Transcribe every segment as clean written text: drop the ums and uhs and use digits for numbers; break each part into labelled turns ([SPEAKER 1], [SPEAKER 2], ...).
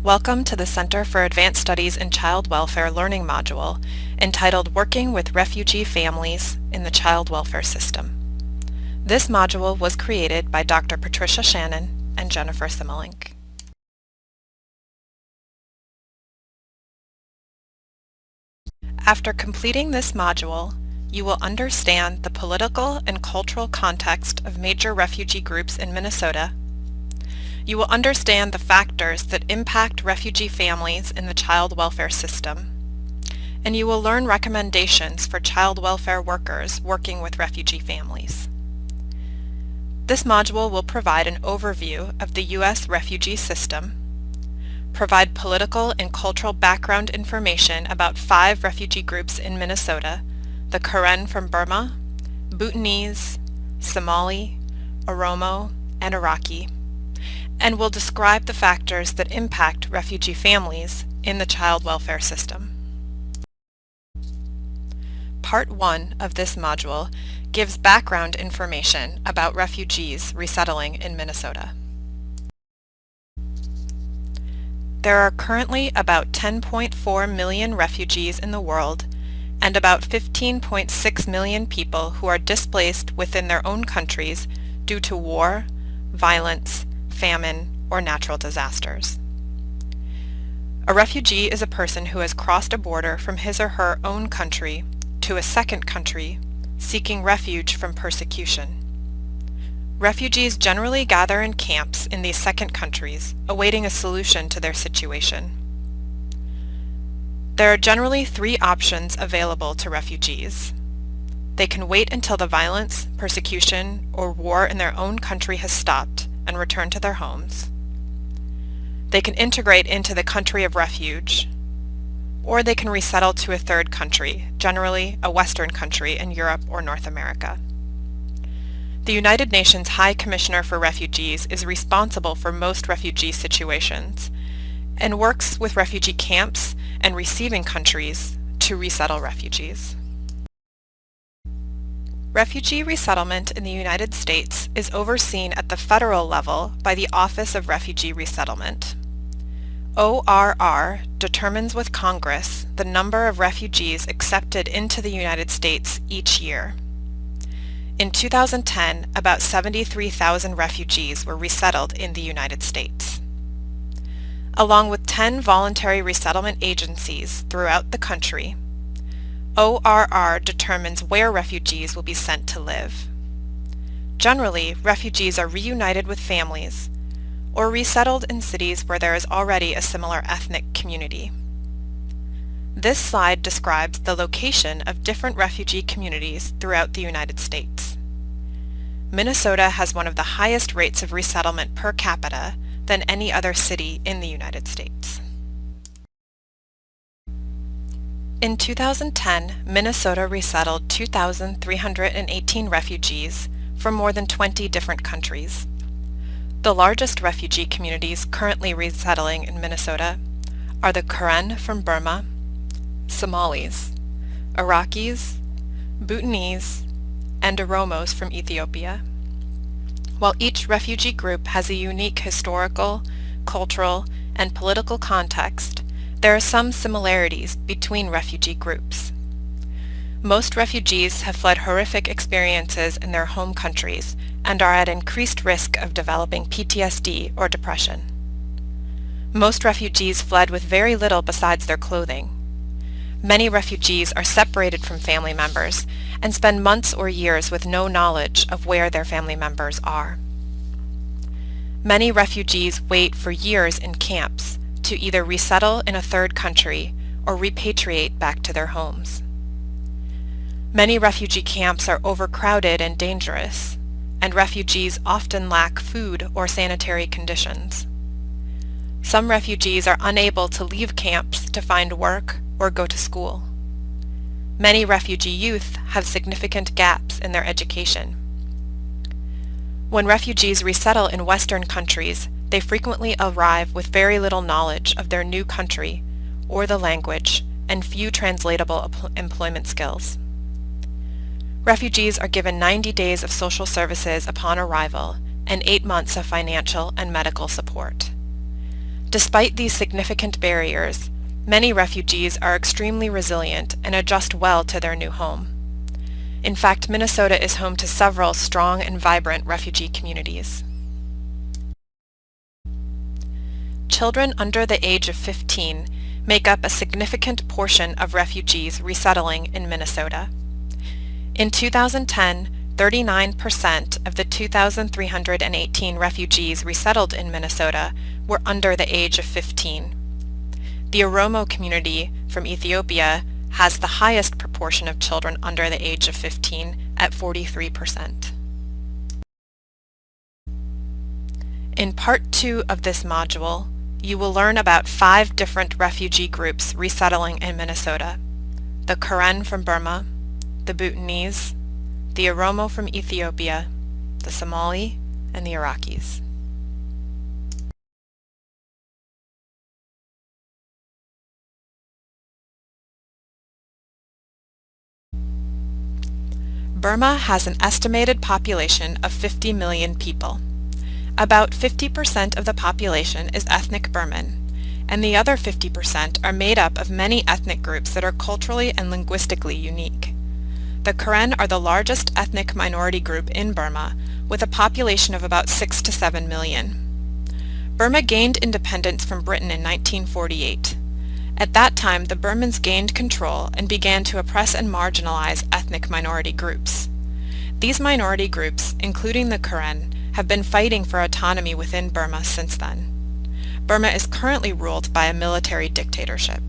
[SPEAKER 1] Welcome to the Center for Advanced Studies in Child Welfare Learning module entitled Working with Refugee Families in the Child Welfare System. This module was created by Dr. Patricia Shannon and Jennifer Simmelink. After completing this module, you will understand the political and cultural context of major refugee groups in Minnesota. You will understand the factors that impact refugee families in the child welfare system. And you will learn recommendations for child welfare workers working with refugee families. This module will provide an overview of the U.S. refugee system, provide political and cultural background information about 5 refugee groups in Minnesota: the Karen from Burma, Bhutanese, Somali, Oromo, and Iraqi, and will describe the factors that impact refugee families in the child welfare system. Part 1 of this module gives background information about refugees resettling in Minnesota. There are currently about 10.4 million refugees in the world and about 15.6 million people who are displaced within their own countries due to war, violence, famine, or natural disasters. A refugee is a person who has crossed a border from his or her own country to a second country seeking refuge from persecution. Refugees generally gather in camps in these second countries, awaiting a solution to their situation. There are generally 3 options available to refugees. They can wait until the violence, persecution, or war in their own country has stopped and return to their homes. They can integrate into the country of refuge, or they can resettle to a third country, generally a Western country in Europe or North America. The United Nations High Commissioner for Refugees is responsible for most refugee situations and works with refugee camps and receiving countries to resettle refugees. Refugee resettlement in the United States is overseen at the federal level by the Office of Refugee Resettlement. ORR determines with Congress the number of refugees accepted into the United States each year. In 2010, about 73,000 refugees were resettled in the United States. Along with 10 voluntary resettlement agencies throughout the country, ORR determines where refugees will be sent to live. Generally, refugees are reunited with families or resettled in cities where there is already a similar ethnic community. This slide describes the location of different refugee communities throughout the United States. Minnesota has one of the highest rates of resettlement per capita than any other city in the United States. In 2010, Minnesota resettled 2,318 refugees from more than 20 different countries. The largest refugee communities currently resettling in Minnesota are the Karen from Burma, Somalis, Iraqis, Bhutanese, and Oromos from Ethiopia. While each refugee group has a unique historical, cultural, and political context, there are some similarities between refugee groups. Most refugees have fled horrific experiences in their home countries and are at increased risk of developing PTSD or depression. Most refugees fled with very little besides their clothing. Many refugees are separated from family members and spend months or years with no knowledge of where their family members are. Many refugees wait for years in camps to either resettle in a third country or repatriate back to their homes. Many refugee camps are overcrowded and dangerous, and refugees often lack food or sanitary conditions. Some refugees are unable to leave camps to find work or go to school. Many refugee youth have significant gaps in their education. When refugees resettle in Western countries, they frequently arrive with very little knowledge of their new country or the language and few translatable employment skills. Refugees are given 90 days of social services upon arrival and 8 months of financial and medical support. Despite these significant barriers, many refugees are extremely resilient and adjust well to their new home. In fact, Minnesota is home to several strong and vibrant refugee communities. Children under the age of 15 make up a significant portion of refugees resettling in Minnesota. In 2010, 39% of the 2,318 refugees resettled in Minnesota were under the age of 15. The Oromo community from Ethiopia has the highest proportion of children under the age of 15 at 43%. In Part 2 of this module, you will learn about 5 different refugee groups resettling in Minnesota: the Karen from Burma, the Bhutanese, the Oromo from Ethiopia, the Somali, and the Iraqis. Burma has an estimated population of 50 million people. About 50% of the population is ethnic Burman, and the other 50% are made up of many ethnic groups that are culturally and linguistically unique. The Karen are the largest ethnic minority group in Burma, with a population of about 6 to 7 million. Burma gained independence from Britain in 1948. At that time, the Burmans gained control and began to oppress and marginalize ethnic minority groups. These minority groups, including the Karen, have been fighting for autonomy within Burma since then. Burma is currently ruled by a military dictatorship.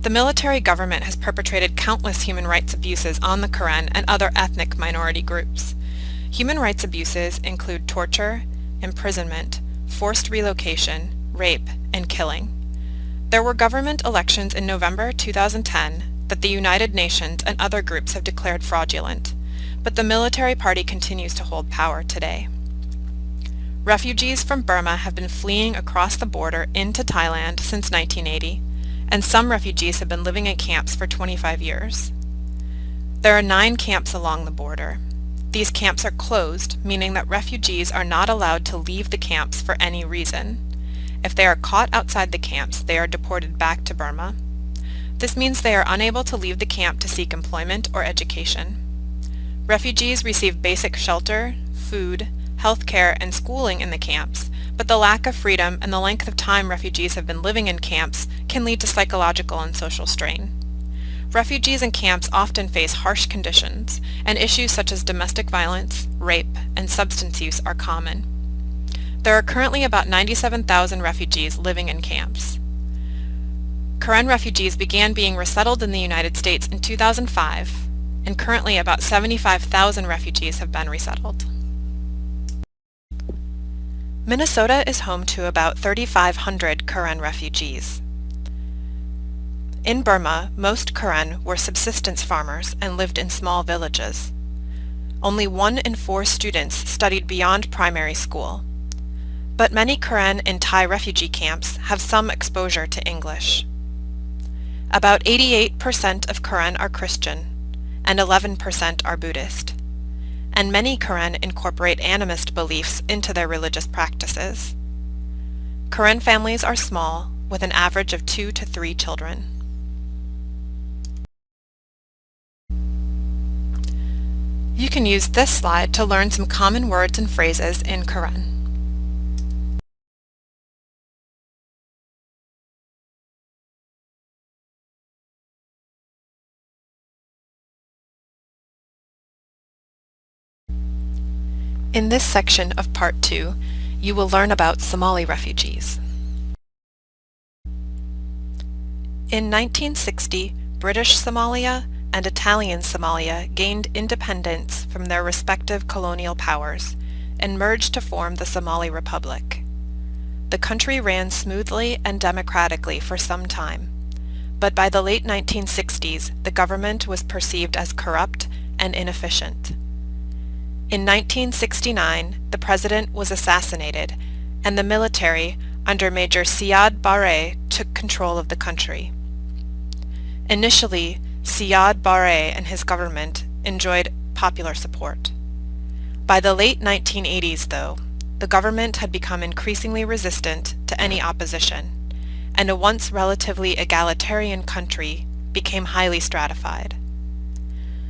[SPEAKER 1] The military government has perpetrated countless human rights abuses on the Karen and other ethnic minority groups. Human rights abuses include torture, imprisonment, forced relocation, rape, and killing. There were government elections in November 2010 that the United Nations and other groups have declared fraudulent, but the military party continues to hold power today. Refugees from Burma have been fleeing across the border into Thailand since 1980, and some refugees have been living in camps for 25 years. There are 9 camps along the border. These camps are closed, meaning that refugees are not allowed to leave the camps for any reason. If they are caught outside the camps, they are deported back to Burma. This means they are unable to leave the camp to seek employment or education. Refugees receive basic shelter, food, health care, and schooling in the camps, but the lack of freedom and the length of time refugees have been living in camps can lead to psychological and social strain. Refugees in camps often face harsh conditions, and issues such as domestic violence, rape, and substance use are common. There are currently about 97,000 refugees living in camps. Karen refugees began being resettled in the United States in 2005, and currently about 75,000 refugees have been resettled. Minnesota is home to about 3,500 Karen refugees. In Burma, most Karen were subsistence farmers and lived in small villages. Only 1 in 4 students studied beyond primary school. But many Karen in Thai refugee camps have some exposure to English. About 88% of Karen are Christian, and 11% are Buddhist. And many Karen incorporate animist beliefs into their religious practices. Karen families are small, with an average of 2 to 3 children. You can use this slide to learn some common words and phrases in Karen. In this section of Part 2, you will learn about Somali refugees. In 1960, British Somalia and Italian Somalia gained independence from their respective colonial powers and merged to form the Somali Republic. The country ran smoothly and democratically for some time, but by the late 1960s, the government was perceived as corrupt and inefficient. In 1969, the president was assassinated, and the military, under Major Siad Barre, took control of the country. Initially, Siad Barre and his government enjoyed popular support. By the late 1980s, though, the government had become increasingly resistant to any opposition, and a once relatively egalitarian country became highly stratified.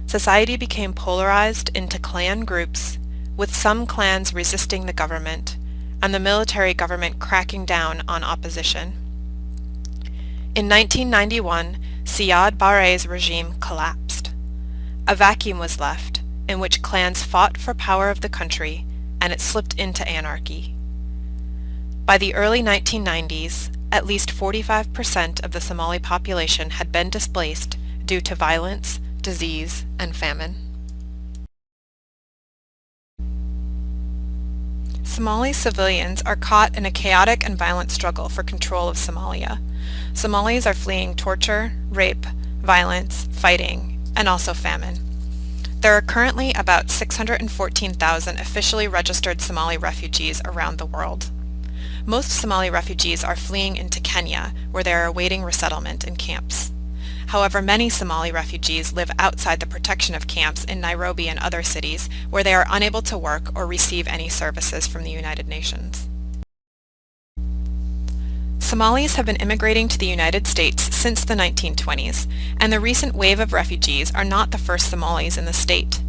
[SPEAKER 1] Society became polarized into clan groups, with some clans resisting the government, and the military government cracking down on opposition. In 1991, Siad Barre's regime collapsed. A vacuum was left, in which clans fought for power of the country, and it slipped into anarchy. By the early 1990s, at least 45% of the Somali population had been displaced due to violence, disease, and famine. Somali civilians are caught in a chaotic and violent struggle for control of Somalia. Somalis are fleeing torture, rape, violence, fighting, and also famine. There are currently about 614,000 officially registered Somali refugees around the world. Most Somali refugees are fleeing into Kenya, where they are awaiting resettlement in camps. However, many Somali refugees live outside the protection of camps in Nairobi and other cities, where they are unable to work or receive any services from the United Nations. Somalis have been immigrating to the United States since the 1920s, and the recent wave of refugees are not the first Somalis in the state.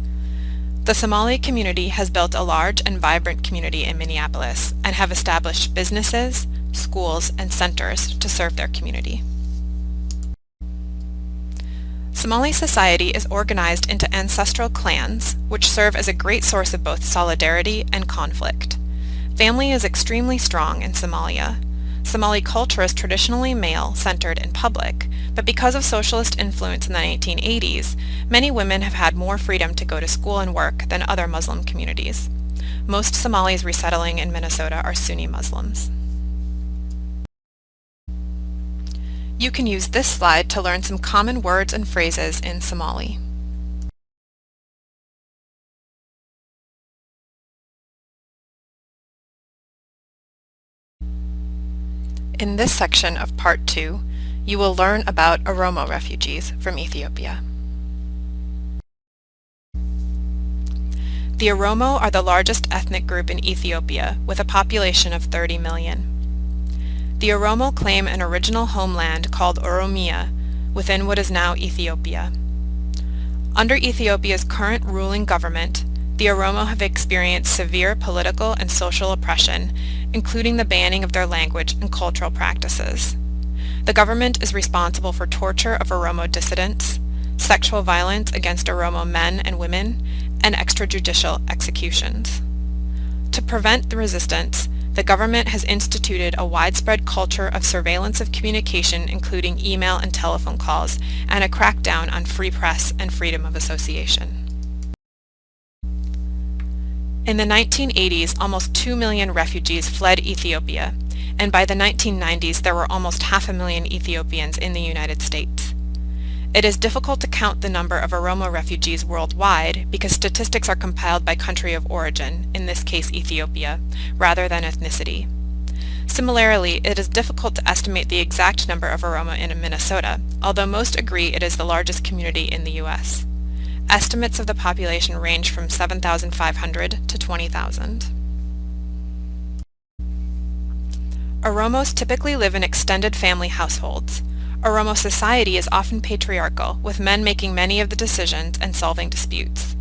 [SPEAKER 1] The Somali community has built a large and vibrant community in Minneapolis and have established businesses, schools, and centers to serve their community. Somali society is organized into ancestral clans, which serve as a great source of both solidarity and conflict. Family is extremely strong in Somalia. Somali culture is traditionally male-centered and public, but because of socialist influence in the 1980s, many women have had more freedom to go to school and work than other Muslim communities. Most Somalis resettling in Minnesota are Sunni Muslims. You can use this slide to learn some common words and phrases in Somali. In this section of Part 2, you will learn about Oromo refugees from Ethiopia. The Oromo are the largest ethnic group in Ethiopia, with a population of 30 million. The Oromo claim an original homeland called Oromia within what is now Ethiopia. Under Ethiopia's current ruling government, the Oromo have experienced severe political and social oppression, including the banning of their language and cultural practices. The government is responsible for torture of Oromo dissidents, sexual violence against Oromo men and women, and extrajudicial executions. To prevent the resistance, the government has instituted a widespread culture of surveillance of communication, including email and telephone calls, and a crackdown on free press and freedom of association. In the 1980s, almost 2 million refugees fled Ethiopia, and by the 1990s there were almost 500,000 Ethiopians in the United States. It is difficult to count the number of Oromo refugees worldwide because statistics are compiled by country of origin, in this case Ethiopia, rather than ethnicity. Similarly, it is difficult to estimate the exact number of Oromo in Minnesota, although most agree it is the largest community in the U.S. Estimates of the population range from 7,500 to 20,000. Oromos typically live in extended family households. Oromo society is often patriarchal, with men making many of the decisions and solving disputes.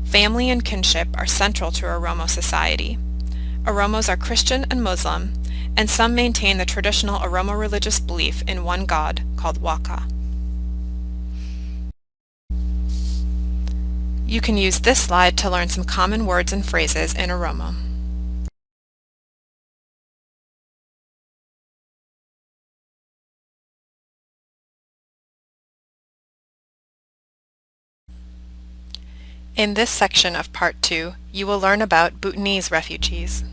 [SPEAKER 1] Family and kinship are central to Oromo society. Oromos are Christian and Muslim, and some maintain the traditional Oromo religious belief in one god called Waka. You can use this slide to learn some common words and phrases in Oromo. In this section of Part 2, you will learn about Bhutanese refugees.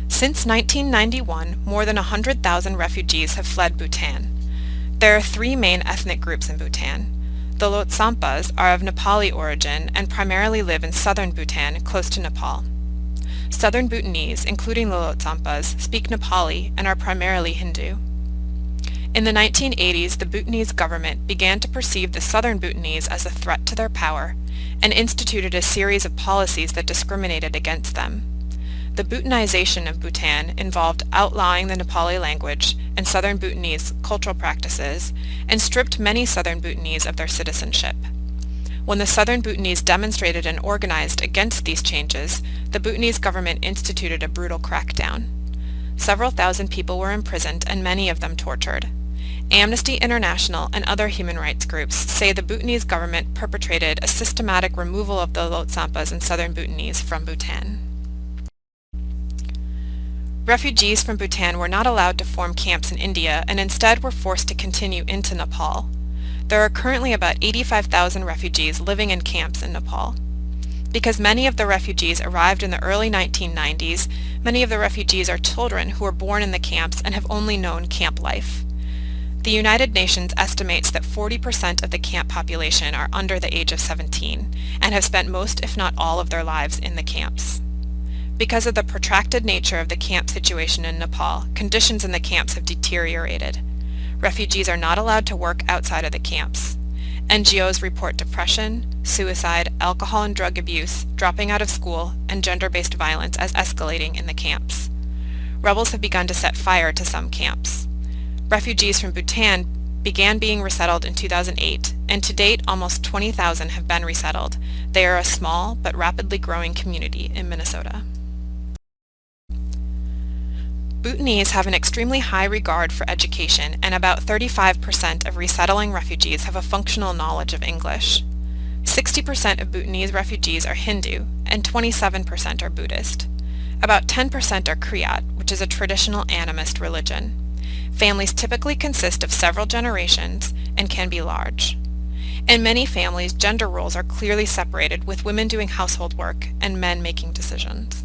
[SPEAKER 1] Since 1991, more than 100,000 refugees have fled Bhutan. There are three main ethnic groups in Bhutan. The Lhotshampas are of Nepali origin and primarily live in southern Bhutan, close to Nepal. Southern Bhutanese, including the Lhotshampas, speak Nepali and are primarily Hindu. In the 1980s, the Bhutanese government began to perceive the southern Bhutanese as a threat to their power and instituted a series of policies that discriminated against them. The Bhutanization of Bhutan involved outlawing the Nepali language and southern Bhutanese cultural practices and stripped many southern Bhutanese of their citizenship. When the southern Bhutanese demonstrated and organized against these changes, the Bhutanese government instituted a brutal crackdown. Several thousand people were imprisoned and many of them tortured. Amnesty International and other human rights groups say the Bhutanese government perpetrated a systematic removal of the Lhotshampas and southern Bhutanese from Bhutan. Refugees from Bhutan were not allowed to form camps in India and instead were forced to continue into Nepal. There are currently about 85,000 refugees living in camps in Nepal. Because many of the refugees arrived in the early 1990s, many of the refugees are children who were born in the camps and have only known camp life. The United Nations estimates that 40% of the camp population are under the age of 17 and have spent most, if not all, of their lives in the camps. Because of the protracted nature of the camp situation in Nepal, conditions in the camps have deteriorated. Refugees are not allowed to work outside of the camps. NGOs report depression, suicide, alcohol and drug abuse, dropping out of school, and gender-based violence as escalating in the camps. Rebels have begun to set fire to some camps. Refugees from Bhutan began being resettled in 2008, and to date almost 20,000 have been resettled. They are a small but rapidly growing community in Minnesota. Bhutanese have an extremely high regard for education, and about 35% of resettling refugees have a functional knowledge of English. 60% of Bhutanese refugees are Hindu, and 27% are Buddhist. About 10% are Kriyat, which is a traditional animist religion. Families typically consist of several generations and can be large. In many families, gender roles are clearly separated, with women doing household work and men making decisions.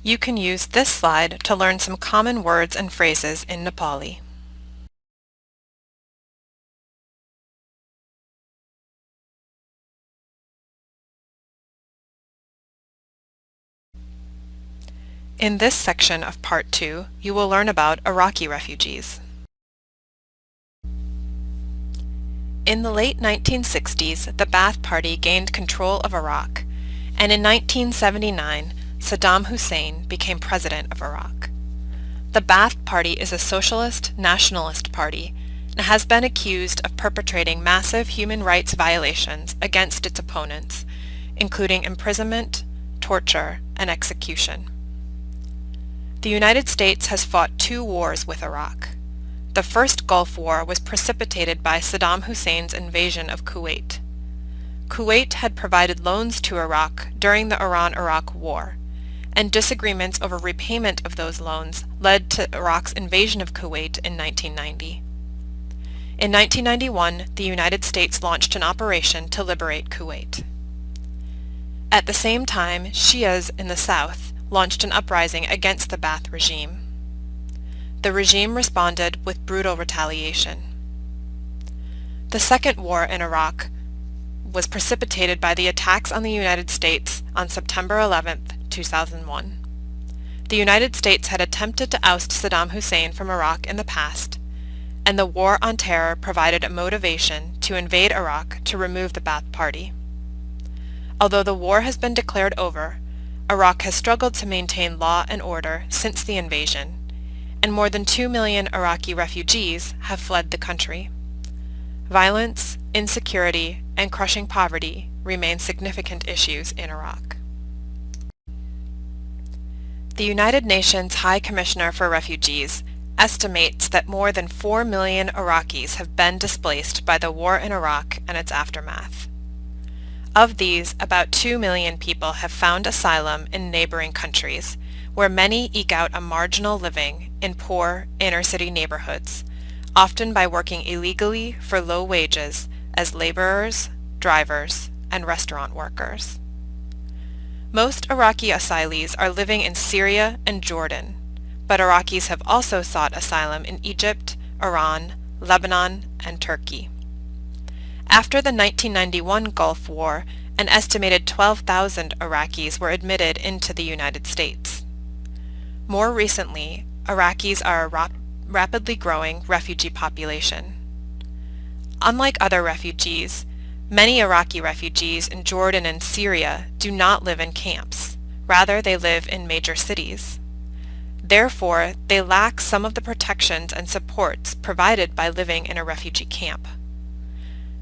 [SPEAKER 1] You can use this slide to learn some common words and phrases in Nepali. In this section of Part 2, you will learn about Iraqi refugees. In the late 1960s, the Ba'ath Party gained control of Iraq, and in 1979, Saddam Hussein became president of Iraq. The Ba'ath Party is a socialist, nationalist party and has been accused of perpetrating massive human rights violations against its opponents, including imprisonment, torture, and execution. The United States has fought 2 wars with Iraq. The first Gulf War was precipitated by Saddam Hussein's invasion of Kuwait. Kuwait had provided loans to Iraq during the Iran-Iraq War, and disagreements over repayment of those loans led to Iraq's invasion of Kuwait in 1990. In 1991, the United States launched an operation to liberate Kuwait. At the same time, Shias in the south launched an uprising against the Ba'ath regime. The regime responded with brutal retaliation. The second war in Iraq was precipitated by the attacks on the United States on September 11, 2001. The United States had attempted to oust Saddam Hussein from Iraq in the past, and the War on Terror provided a motivation to invade Iraq to remove the Ba'ath Party. Although the war has been declared over, Iraq has struggled to maintain law and order since the invasion, and more than 2 million Iraqi refugees have fled the country. Violence, insecurity, and crushing poverty remain significant issues in Iraq. The United Nations High Commissioner for Refugees estimates that more than 4 million Iraqis have been displaced by the war in Iraq and its aftermath. Of these, about 2 million people have found asylum in neighboring countries, where many eke out a marginal living in poor, inner-city neighborhoods, often by working illegally for low wages as laborers, drivers, and restaurant workers. Most Iraqi asylees are living in Syria and Jordan, but Iraqis have also sought asylum in Egypt, Iran, Lebanon, and Turkey. After the 1991 Gulf War, an estimated 12,000 Iraqis were admitted into the United States. More recently, Iraqis are a rapidly growing refugee population. Unlike other refugees, many Iraqi refugees in Jordan and Syria do not live in camps. Rather, they live in major cities. Therefore, they lack some of the protections and supports provided by living in a refugee camp.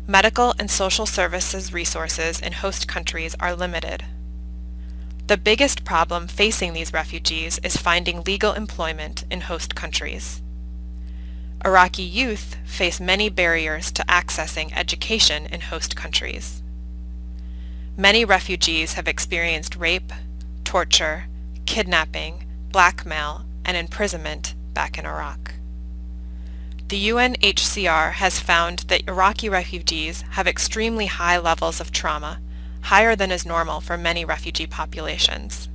[SPEAKER 1] Medical and social services resources in host countries are limited. The biggest problem facing these refugees is finding legal employment in host countries. Iraqi youth face many barriers to accessing education in host countries. Many refugees have experienced rape, torture, kidnapping, blackmail, and imprisonment back in Iraq. The UNHCR has found that Iraqi refugees have extremely high levels of trauma, higher than is normal for many refugee populations.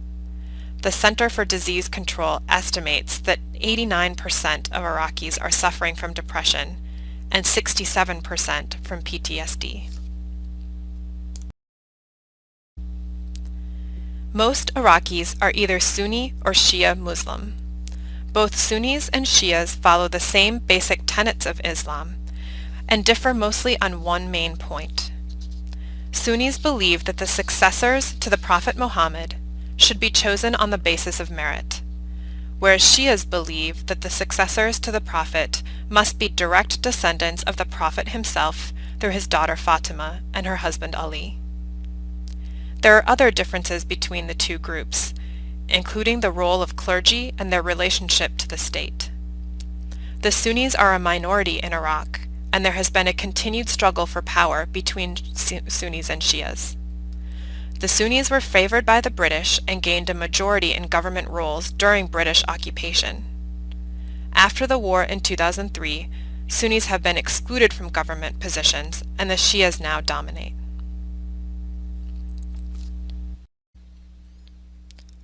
[SPEAKER 1] The Center for Disease Control estimates that 89% of Iraqis are suffering from depression and 67% from PTSD. Most Iraqis are either Sunni or Shia Muslim. Both Sunnis and Shias follow the same basic tenets of Islam and differ mostly on one main point. Sunnis believe that the successors to the Prophet Muhammad should be chosen on the basis of merit, whereas Shias believe that the successors to the Prophet must be direct descendants of the Prophet himself through his daughter Fatima and her husband Ali. There are other differences between the two groups, including the role of clergy and their relationship to the state. The Sunnis are a minority in Iraq, and there has been a continued struggle for power between Sunnis and Shias. The Sunnis were favored by the British and gained a majority in government roles during British occupation. After the war in 2003, Sunnis have been excluded from government positions, and the Shias now dominate.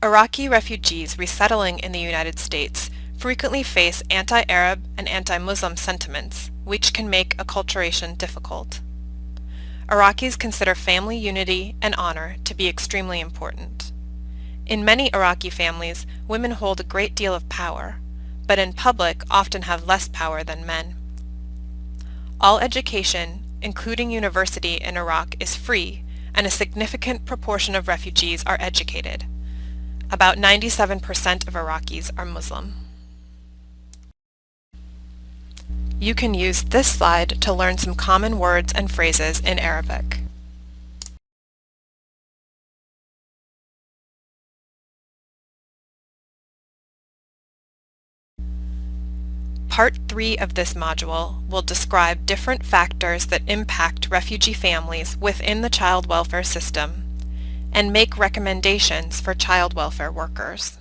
[SPEAKER 1] Iraqi refugees resettling in the United States frequently face anti-Arab and anti-Muslim sentiments, which can make acculturation difficult. Iraqis consider family unity and honor to be extremely important. In many Iraqi families, women hold a great deal of power, but in public often have less power than men. All education, including university in Iraq, is free, and a significant proportion of refugees are educated. About 97% of Iraqis are Muslim. You can use this slide to learn some common words and phrases in Arabic. Part 3 of this module will describe different factors that impact refugee families within the child welfare system and make recommendations for child welfare workers.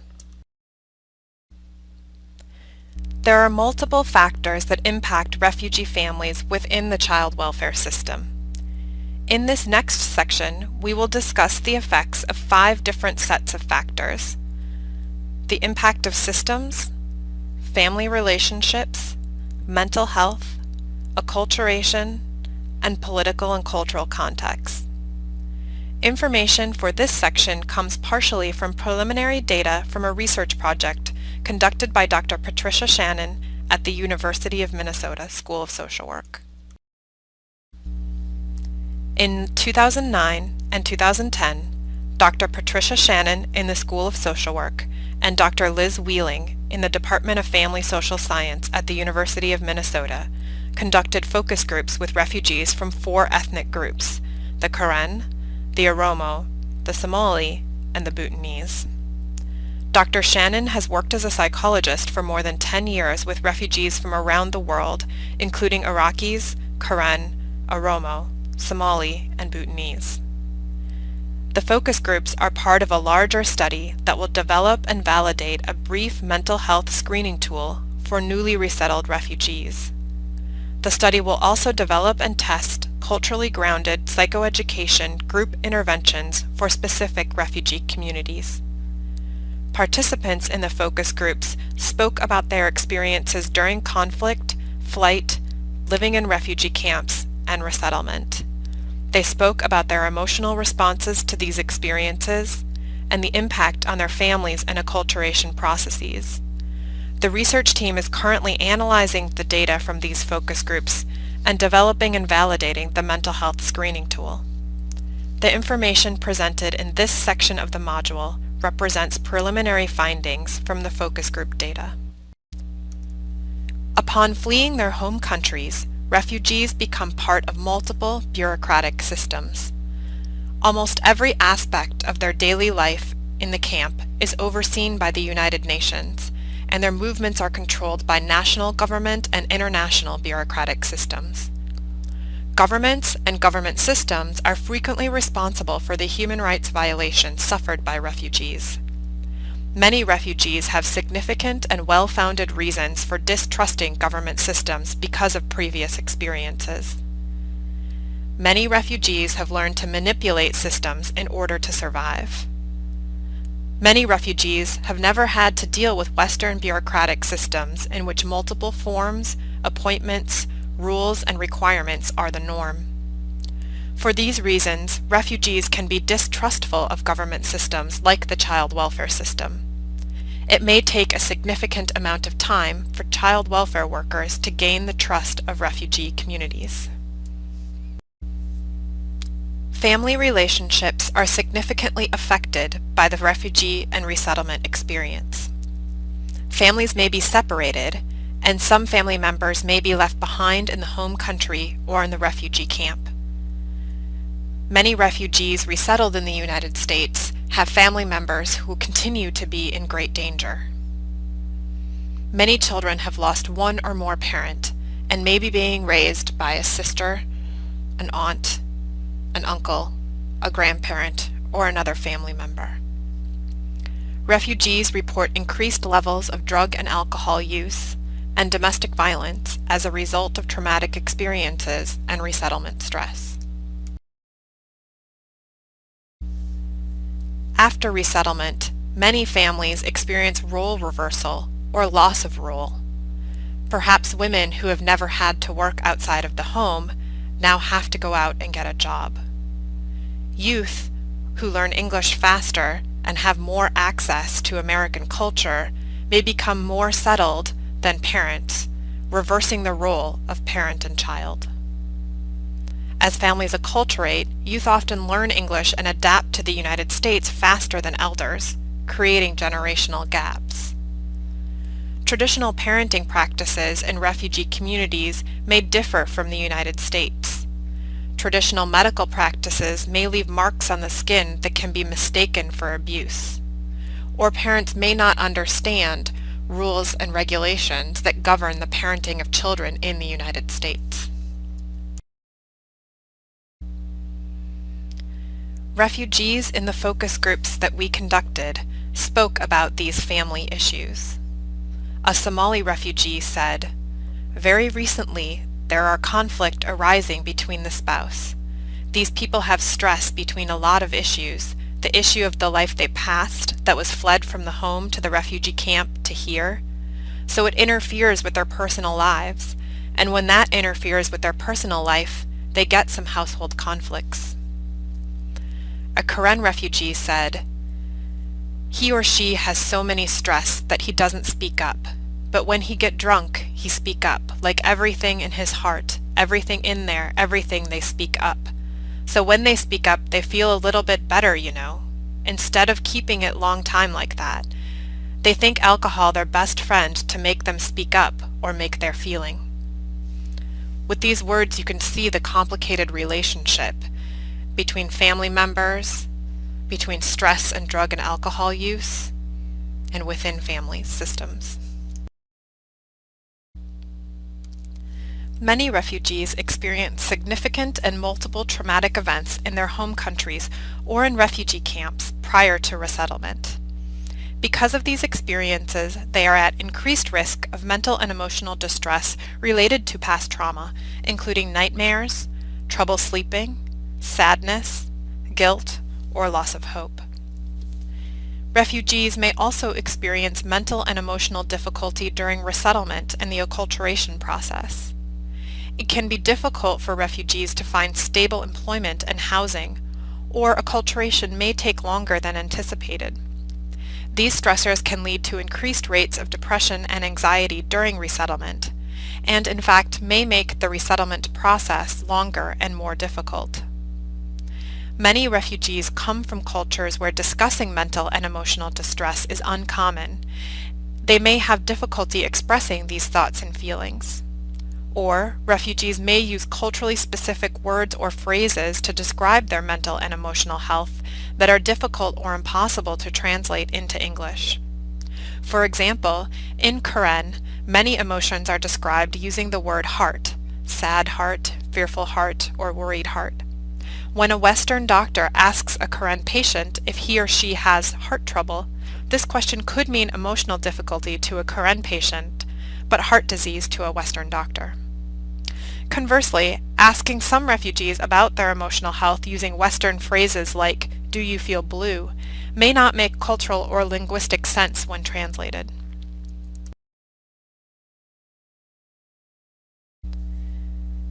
[SPEAKER 1] There are multiple factors that impact refugee families within the child welfare system. In this next section, we will discuss the effects of 5 different sets of factors: the impact of systems, family relationships, mental health, acculturation, and political and cultural context. Information for this section comes partially from preliminary data from a research project conducted by Dr. Patricia Shannon at the University of Minnesota School of Social Work. In 2009 and 2010, Dr. Patricia Shannon in the School of Social Work and Dr. Liz Wheeling in the Department of Family Social Science at the University of Minnesota conducted focus groups with refugees from 4 ethnic groups: the Karen, the Oromo, the Somali, and the Bhutanese. Dr. Shannon has worked as a psychologist for more than 10 years with refugees from around the world, including Iraqis, Karen, Oromo, Somali, and Bhutanese. The focus groups are part of a larger study that will develop and validate a brief mental health screening tool for newly resettled refugees. The study will also develop and test culturally grounded psychoeducation group interventions for specific refugee communities. Participants in the focus groups spoke about their experiences during conflict, flight, living in refugee camps, and resettlement. They spoke about their emotional responses to these experiences and the impact on their families and acculturation processes. The research team is currently analyzing the data from these focus groups and developing and validating the mental health screening tool. The information presented in this section of the module represents preliminary findings from the focus group data. Upon fleeing their home countries, refugees become part of multiple bureaucratic systems. Almost every aspect of their daily life in the camp is overseen by the United Nations, and their movements are controlled by national government and international bureaucratic systems. Governments and government systems are frequently responsible for the human rights violations suffered by refugees. Many refugees have significant and well-founded reasons for distrusting government systems because of previous experiences. Many refugees have learned to manipulate systems in order to survive. Many refugees have never had to deal with Western bureaucratic systems in which multiple forms, appointments, rules, and requirements are the norm. For these reasons, refugees can be distrustful of government systems like the child welfare system. It may take a significant amount of time for child welfare workers to gain the trust of refugee communities. Family relationships are significantly affected by the refugee and resettlement experience. Families may be separated, and some family members may be left behind in the home country or in the refugee camp. Many refugees resettled in the United States have family members who continue to be in great danger. Many children have lost one or more parent and may be being raised by a sister, an aunt, an uncle, a grandparent, or another family member. Refugees report increased levels of drug and alcohol use and domestic violence as a result of traumatic experiences and resettlement stress. After resettlement, many families experience role reversal or loss of role. Perhaps women who have never had to work outside of the home now have to go out and get a job. Youth who learn English faster and have more access to American culture may become more settled than parents, reversing the role of parent and child. As families acculturate, youth often learn English and adapt to the United States faster than elders, creating generational gaps. Traditional parenting practices in refugee communities may differ from the United States. Traditional medical practices may leave marks on the skin that can be mistaken for abuse, or parents may not understand rules and regulations that govern the parenting of children in the United States. Refugees in the focus groups that we conducted spoke about these family issues. A Somali refugee said, "Very recently, there are conflict arising between the spouse. These people have stress between a lot of issues, the issue of the life they passed that was fled from the home to the refugee camp to here. So it interferes with their personal lives, and when that interferes with their personal life, they get some household conflicts." A Karen refugee said, "He or she has so many stress that he doesn't speak up, but when he get drunk, he speak up, like everything in his heart, everything in there, everything they speak up. So when they speak up, they feel a little bit better, you know, instead of keeping it long time like that. They think alcohol their best friend to make them speak up or make their feeling." With these words, you can see the complicated relationship between family members, between stress and drug and alcohol use, and within family systems. Many refugees experience significant and multiple traumatic events in their home countries or in refugee camps prior to resettlement. Because of these experiences, they are at increased risk of mental and emotional distress related to past trauma, including nightmares, trouble sleeping, sadness, guilt, or loss of hope. Refugees may also experience mental and emotional difficulty during resettlement and the acculturation process. It can be difficult for refugees to find stable employment and housing, or acculturation may take longer than anticipated. These stressors can lead to increased rates of depression and anxiety during resettlement, and in fact may make the resettlement process longer and more difficult. Many refugees come from cultures where discussing mental and emotional distress is uncommon. They may have difficulty expressing these thoughts and feelings. Or refugees may use culturally specific words or phrases to describe their mental and emotional health that are difficult or impossible to translate into English. For example, in Karen, many emotions are described using the word heart, sad heart, fearful heart, or worried heart. When a Western doctor asks a Karen patient if he or she has heart trouble, this question could mean emotional difficulty to a Karen patient, but heart disease to a Western doctor. Conversely, asking some refugees about their emotional health using Western phrases like, "Do you feel blue?" may not make cultural or linguistic sense when translated.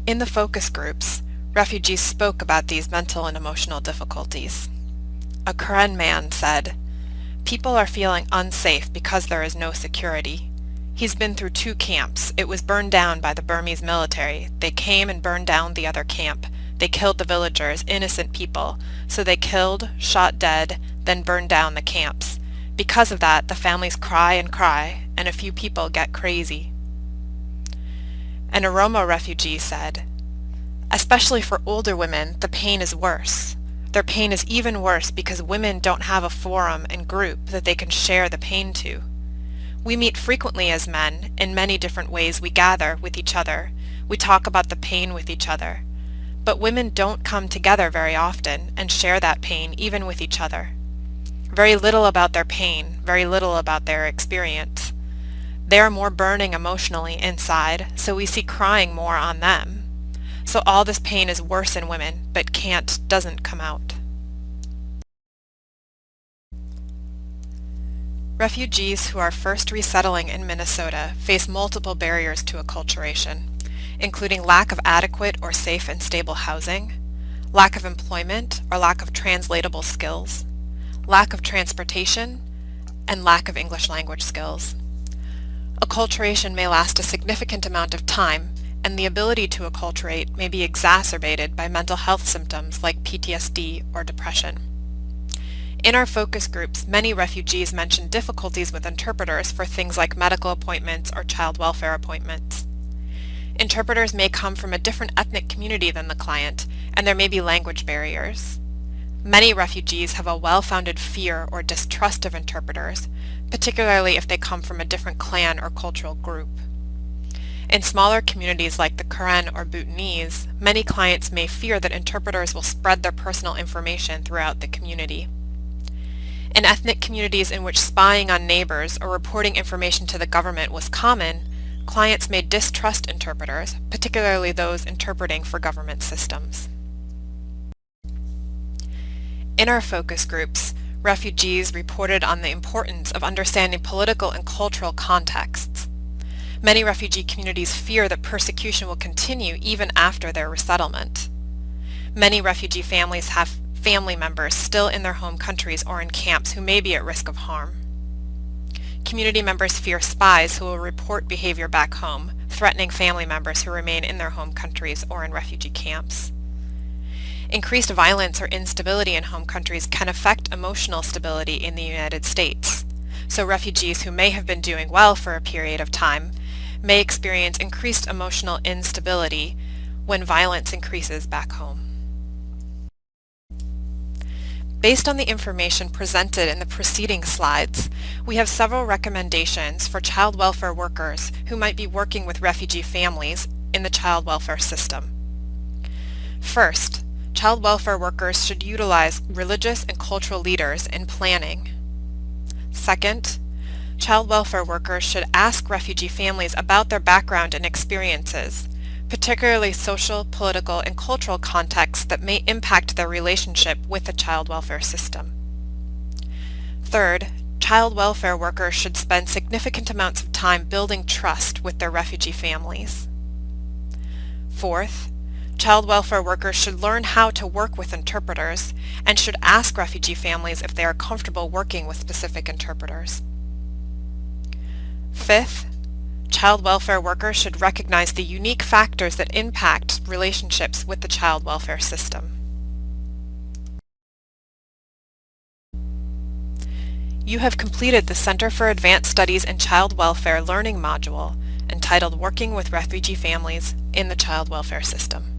[SPEAKER 1] In the focus groups, refugees spoke about these mental and emotional difficulties. A Karen man said, "People are feeling unsafe because there is no security. He's been through 2 camps. It was burned down by the Burmese military. They came and burned down the other camp. They killed the villagers, innocent people. So they killed, shot dead, then burned down the camps. Because of that, the families cry, and a few people get crazy." An Oromo refugee said, "Especially for older women, the pain is worse. Their pain is even worse because women don't have a forum and group that they can share the pain to. We meet frequently as men. In many different ways we gather with each other. We talk about the pain with each other. But women don't come together very often and share that pain even with each other. Very little about their pain, very little about their experience. They are more burning emotionally inside, so we see crying more on them. So all this pain is worse in women, but doesn't come out." Refugees who are first resettling in Minnesota face multiple barriers to acculturation, including lack of adequate or safe and stable housing, lack of employment or lack of translatable skills, lack of transportation, and lack of English language skills. Acculturation may last a significant amount of time, and the ability to acculturate may be exacerbated by mental health symptoms like PTSD or depression. In our focus groups, many refugees mention difficulties with interpreters for things like medical appointments or child welfare appointments. Interpreters may come from a different ethnic community than the client, and there may be language barriers. Many refugees have a well-founded fear or distrust of interpreters, particularly if they come from a different clan or cultural group. In smaller communities like the Karen or Bhutanese, many clients may fear that interpreters will spread their personal information throughout the community. In ethnic communities in which spying on neighbors or reporting information to the government was common, clients may distrust interpreters, particularly those interpreting for government systems. In our focus groups, refugees reported on the importance of understanding political and cultural contexts. Many refugee communities fear that persecution will continue even after their resettlement. Many refugee families have family members still in their home countries or in camps who may be at risk of harm. Community members fear spies who will report behavior back home, threatening family members who remain in their home countries or in refugee camps. Increased violence or instability in home countries can affect emotional stability in the United States, so refugees who may have been doing well for a period of time may experience increased emotional instability when violence increases back home. Based on the information presented in the preceding slides, we have several recommendations for child welfare workers who might be working with refugee families in the child welfare system. First, child welfare workers should utilize religious and cultural leaders in planning. Second, child welfare workers should ask refugee families about their background and experiences, particularly social, political, and cultural contexts that may impact their relationship with the child welfare system. Third, child welfare workers should spend significant amounts of time building trust with their refugee families. Fourth, child welfare workers should learn how to work with interpreters and should ask refugee families if they are comfortable working with specific interpreters. Fifth, Child welfare workers should recognize the unique factors that impact relationships with the child welfare system. You have completed the Center for Advanced Studies in Child Welfare Learning module entitled Working with Refugee Families in the Child Welfare System.